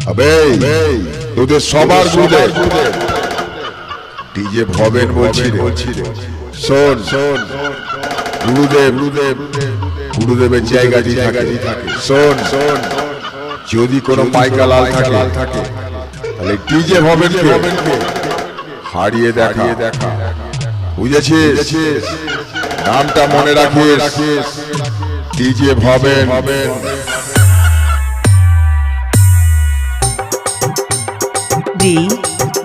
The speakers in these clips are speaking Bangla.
আবে তোদের সবার গুরুদেব ডিজে ভবেন বলছি রে। শোন গুরুদেবের জায়গাটি থাকে। শোন যদি কোনো মাইকা লাল থাকে তাহলে ডিজে ভবেনকে হারিয়ে দেখা বুঝেছিস? নামটা মনে রাখিস, DJ Bhaben. D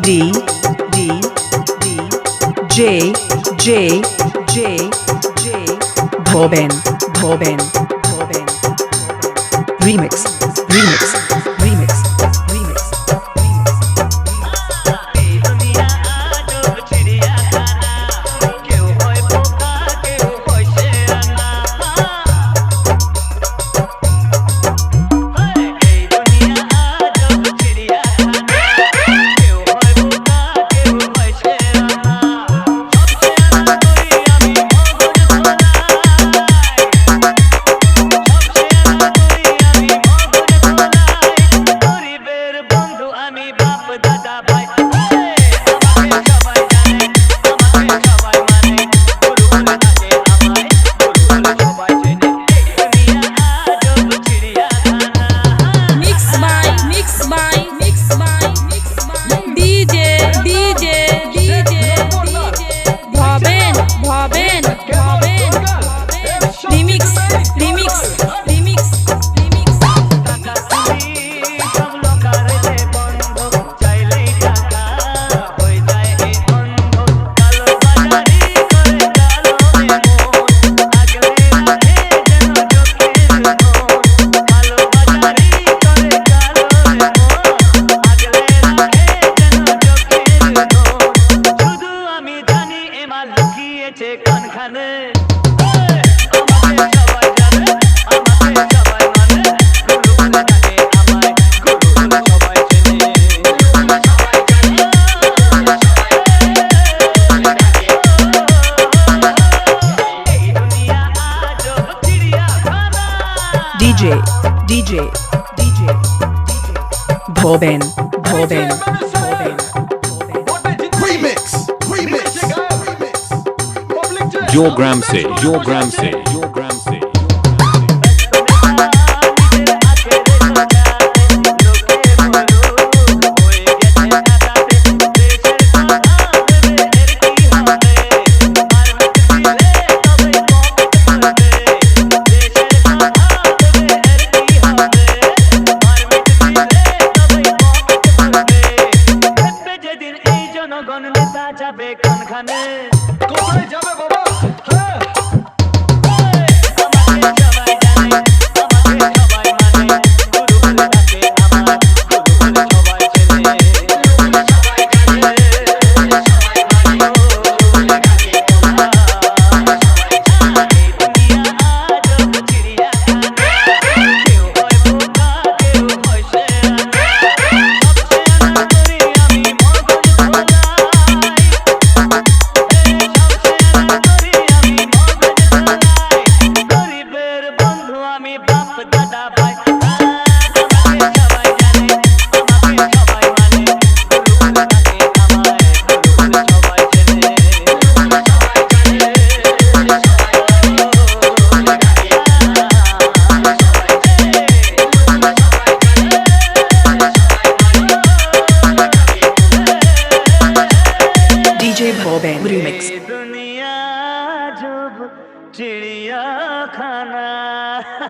D D D J J J J Bhoben Remix DJ Bhoben Remix Yogram se Remix दुनिया जब चिड़िया खाना